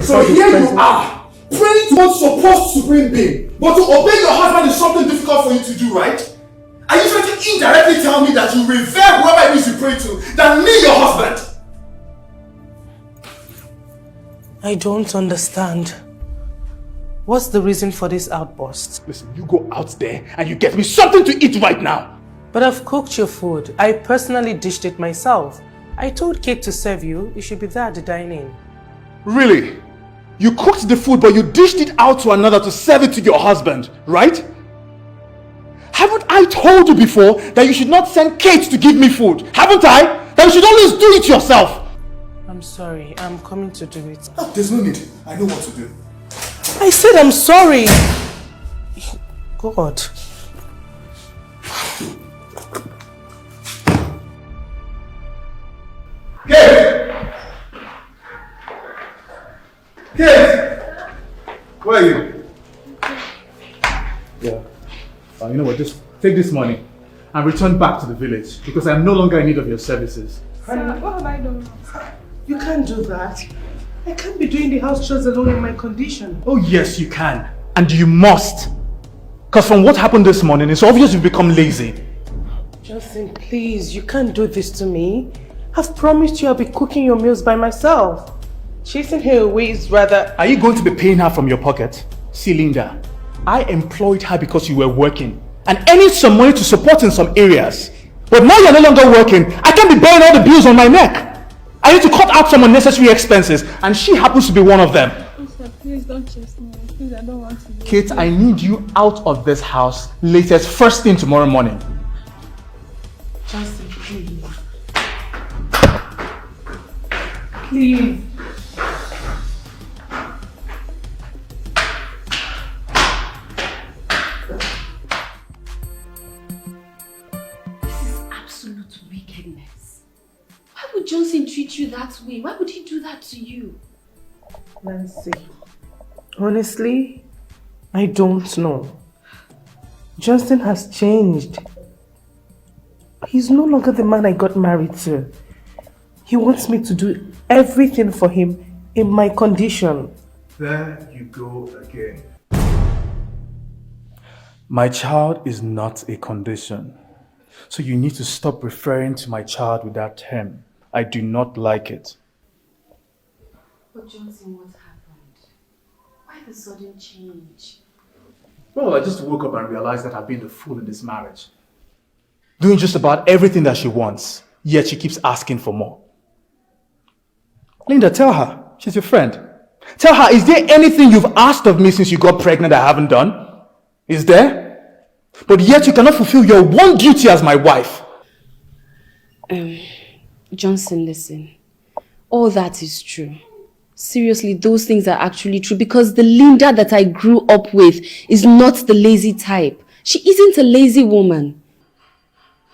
So here you are, praying to what's supposed supreme being, but to obey your husband is something difficult for you to do, right? Are you trying to indirectly tell me that you revere whoever it is you pray to than me, your husband? I don't understand. What's the reason for this outburst? Listen, you go out there and you get me something to eat right now. But I've cooked your food. I personally dished it myself. I told Kate to serve you. You should be there at the dining. Really? You cooked the food but you dished it out to another to serve it to your husband, right? Haven't I told you before that you should not send Kate to give me food? Haven't I? That you should always do it yourself. I'm sorry. I'm coming to do it. Oh, there's no need. I know what to do. I said I'm sorry. God. Kate! Kate! Where are you? Yeah. You know what, just take this money and return back to the village because I am no longer in need of your services. Sir, what have I done? You can't do that. I can't be doing the house chores alone in my condition. Oh yes, you can. And you must. Because from what happened this morning, it's obvious you've become lazy. Justin, please, you can't do this to me. I've promised you I'll be cooking your meals by myself. Chasing her away is rather... Are you going to be paying her from your pocket? See, Linda, I employed her because you were working and earning some money to support in some areas. But now you're no longer working, I can't be bearing all the bills on my neck. I need to cut out some unnecessary expenses and she happens to be one of them. Sir, please don't chase me. Please, I don't want to do Kate, I need you out of this house latest first thing tomorrow morning. Justin, please. Please. Absolute wickedness. Why would Johnson treat you that way? Why would he do that to you? Nancy, honestly, I don't know. Justin has changed. He's no longer the man I got married to. He wants me to do everything for him in my condition. There you go again. My child is not a condition. So you need to stop referring to my child with that term. I do not like it. But Johnson, what happened? Why the sudden change? Well, I just woke up and realized that I've been the fool in this marriage. Doing just about everything that she wants, yet she keeps asking for more. Linda, tell her. She's your friend. Tell her, is there anything you've asked of me since you got pregnant I haven't done? Is there? But yet you cannot fulfill your one duty as my wife. Johnson, listen. All that is true. Seriously, those things are actually true because the Linda that I grew up with is not the lazy type. She isn't a lazy woman.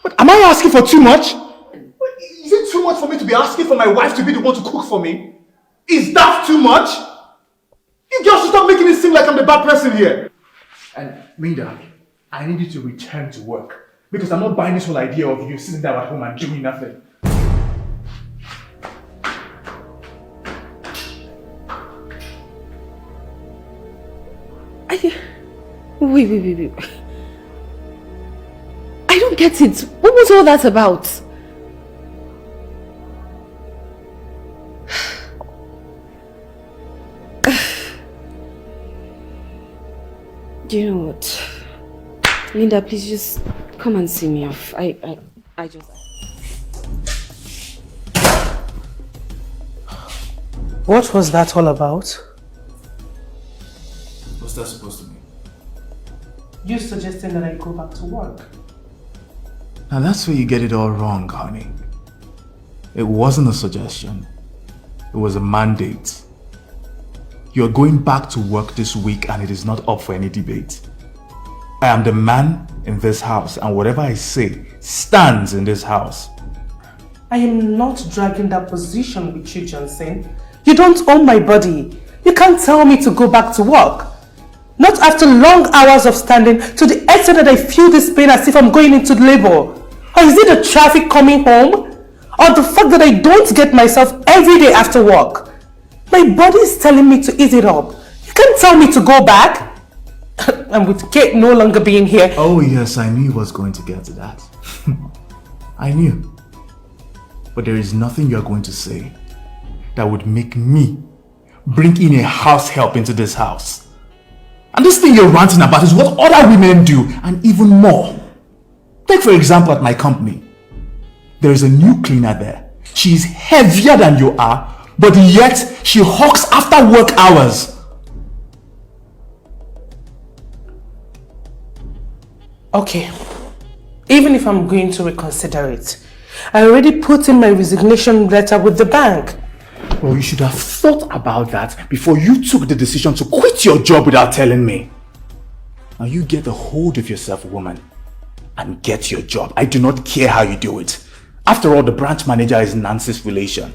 But am I asking for too much? Is it too much for me to be asking for my wife to be the one to cook for me? Is that too much? You girls should stop making it seem like I'm the bad person here. And Linda, I need you to return to work because I'm not buying this whole idea of you sitting there at home and doing nothing. Wait. I don't get it. What was all that about? Do you know what? Linda, please just come and see me off. I just... What was that all about? What's that supposed to mean? You suggesting that I go back to work. Now that's where you get it all wrong, honey. It wasn't a suggestion. It was a mandate. You're going back to work this week and it is not up for any debate. I am the man in this house and whatever I say stands in this house. I am not dragging that position with you, Johnson. You don't own my body. You can't tell me to go back to work. Not after long hours of standing to the extent that I feel this pain as if I'm going into labor. Or is it the traffic coming home? Or the fact that I don't get myself every day after work? My body is telling me to eat it up. You can't tell me to go back. And with Kate no longer being here. Oh yes, I knew he was going to get to that. I knew. But there is nothing you're going to say that would make me bring in a house help into this house. And this thing you're ranting about is what other women do, and even more. Take for example at my company. There is a new cleaner there. She is heavier than you are, but yet she hawks after work hours. Okay, even if I'm going to reconsider it, I already put in my resignation letter with the bank. Well, you should have thought about that before you took the decision to quit your job without telling me. Now you get a hold of yourself, woman, and get your job. I do not care how you do it. After all, the branch manager is Nancy's relation.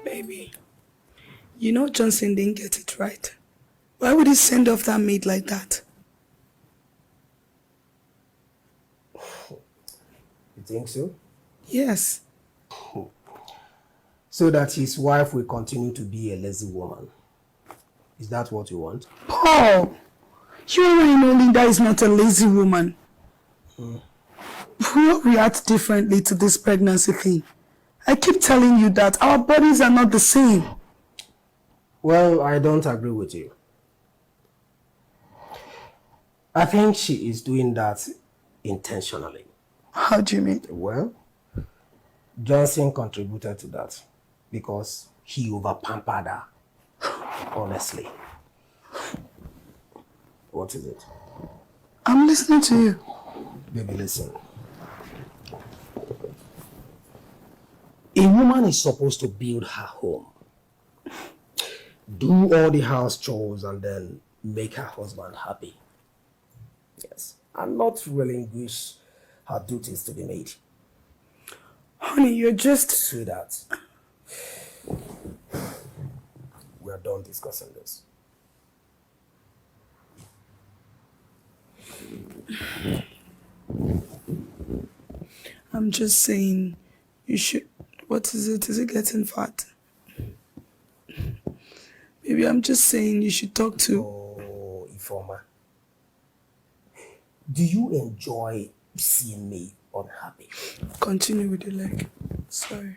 Baby, you know Johnson didn't get it right. Why would he send off that maid like that? You think so? Yes. So that his wife will continue to be a lazy woman. Is that what you want? Paul, you already know Linda is not a lazy woman. We all react differently to this pregnancy thing. I keep telling you that our bodies are not the same. Well, I don't agree with you. I think she is doing that intentionally. How do you mean? Well, Johnson contributed to that because he over-pampered her. Honestly. What is it? I'm listening to you. Baby, listen. A woman is supposed to build her home, do all the house chores, and then make her husband happy. Yes, and not relinquish her duties to the maid. Honey, you're just... Sweetheart, we are done discussing this. I'm just saying you should... What is it? Is it getting fat? Baby, I'm just saying you should talk to... Oh, Ifeoma, do you enjoy seeing me unhappy? Continue with the leg. Sorry.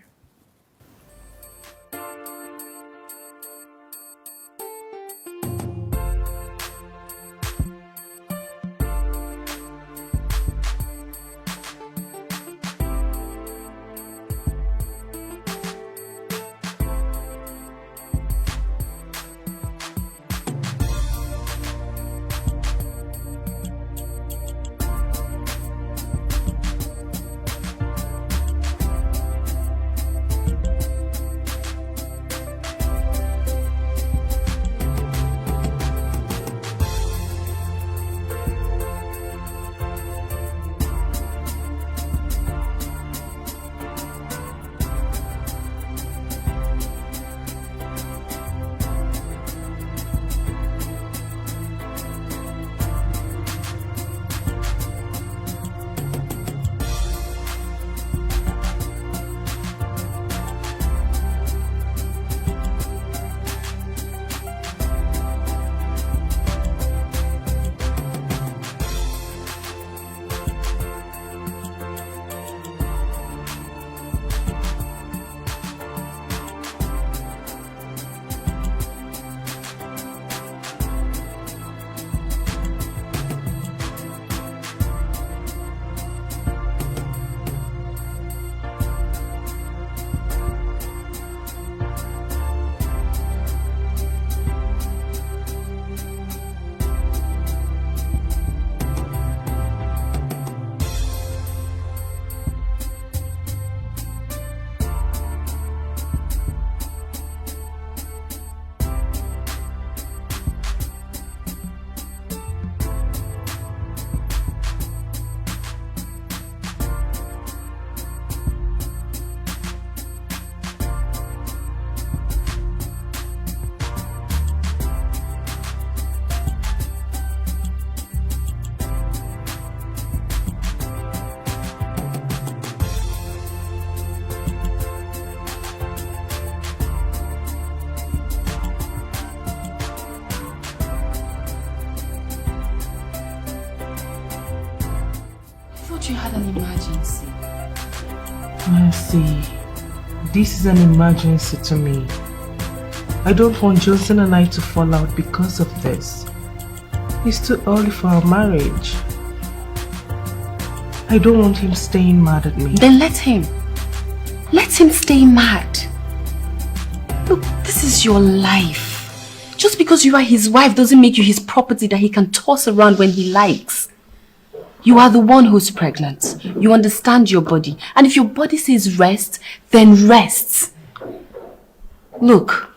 thought you had an emergency. Mercy, this is an emergency to me. I don't want Johnson and I to fall out because of this. It's too early for our marriage. I don't want him staying mad at me. Then let him. Let him stay mad. Look, this is your life. Just because you are his wife doesn't make you his property that he can toss around when he likes. You are the one who's pregnant. You understand your body. And if your body says rest, then rest. Look,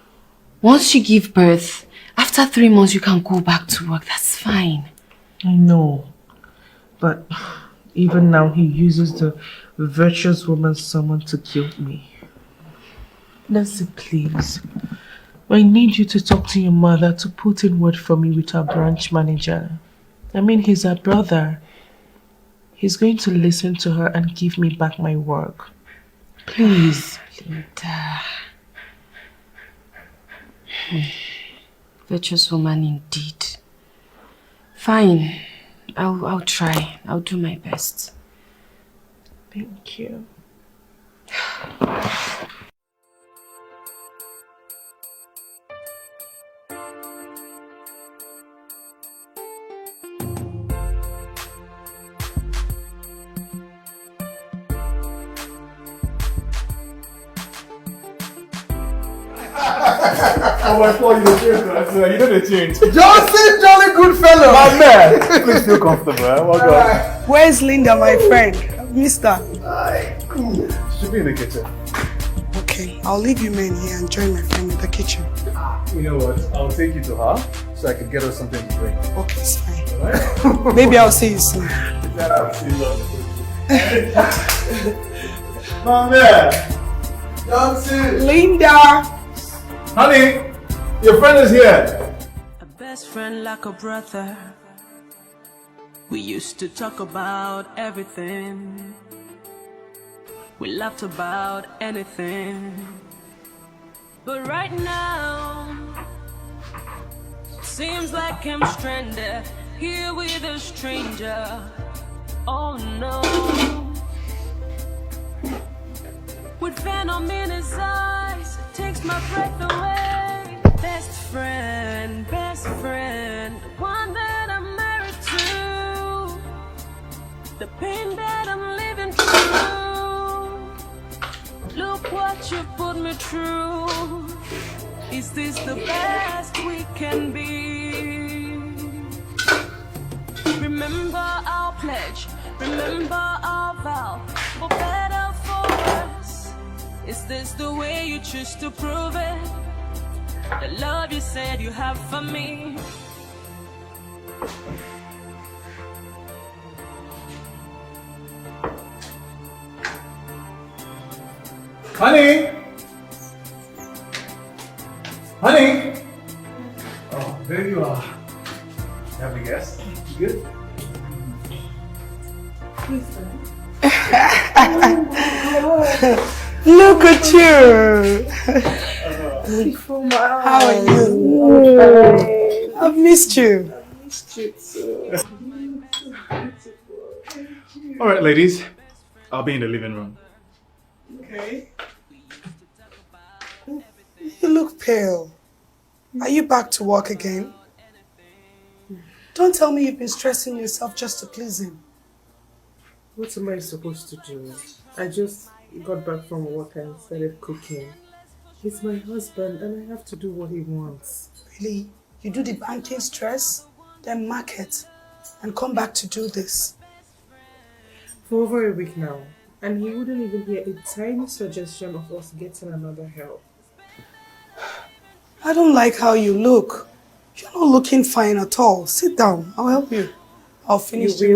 once you give birth, after 3 months you can go back to work. That's fine. I know. But even now he uses the virtuous woman summon to guilt me. Nancy, please. I need you to talk to your mother to put in word for me with our branch manager. I mean, he's her brother. He's going to listen to her and give me back my work. Please. Linda. Virtuous woman indeed. Fine. I'll try. I'll do my best. Thank you. Oh, I thought you changed. You know they changed. Johnson, jolly good fellow. My man, please feel comfortable. Eh? Welcome. Where's Linda, my friend? Mister. Cool. Should be in the kitchen. Okay, I'll leave you men here and join my friend in the kitchen. You know what? I'll take you to her so I can get her something to drink. Okay, it's fine. Maybe I'll see you soon. My man, Johnson. Linda! Honey, your friend is here. A best friend like a brother. We used to talk about everything. We laughed about anything. But right now, seems like I'm stranded here with a stranger. Oh no. With venom in his eyes, takes my breath away. Best friend, one that I'm married to. The pain that I'm living through. Look what you put me through. Is this the best we can be? Remember our pledge, remember our vow. For better, for worse. Is this the way you choose to prove it? The love you said you have for me. Honey! Honey! Oh, there you are. Have a guest? You good? Look at you! How are you? I've missed you. All right, ladies. I'll be in the living room. Okay. You look pale. Are you back to work again? Don't tell me you've been stressing yourself just to please him. What am I supposed to do? I just got back from work and started cooking. He's my husband and I have to do what he wants. Really? You do the banking stress, then market, and come back to do this? For over a week now. And he wouldn't even hear a tiny suggestion of us getting another help. I don't like how you look. You're not looking fine at all. Sit down. I'll help you. I'll finish the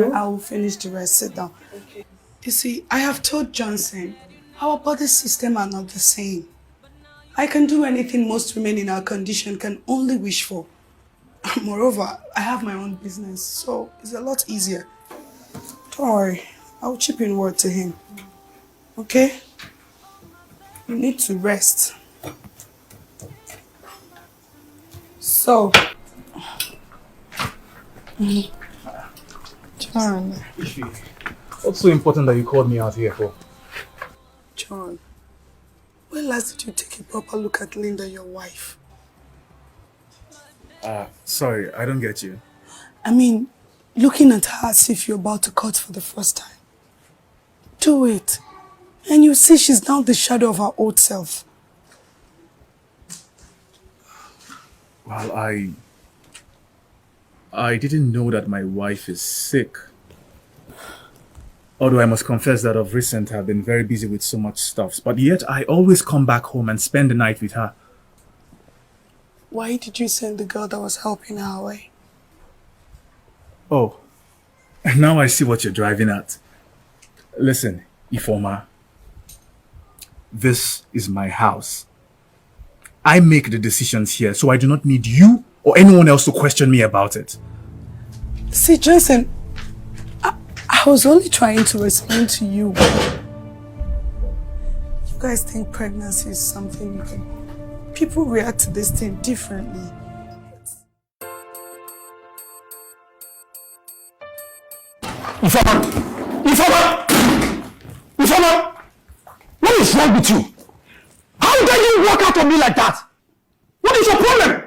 rest. Sit down. Okay. You see, I have told Johnson, our body system are not the same. I can do anything most women in our condition can only wish for. Moreover, I have my own business, so it's a lot easier. Don't worry. I'll chip in word to him. Okay? You need to rest. So, John. What's so important that you called me out here for? John, when last did you take a proper look at Linda, your wife? Sorry, I don't get you. I mean, looking at her as if you're about to cut for the first time. Do it. And you see she's now the shadow of her old self. Well, I didn't know that my wife is sick. Although I must confess that of recent I've been very busy with so much stuff. But yet I always come back home and spend the night with her. Why did you send the girl that was helping her away? Oh, now I see what you're driving at. Listen, Ifoma. This is my house. I make the decisions here, so I do not need you or anyone else to question me about it. See, Johnson, I was only trying to explain to you. You guys think pregnancy is something you can... People react to this thing differently. Ifoma! What is wrong with you? How dare you walk out on me like that? What is your problem?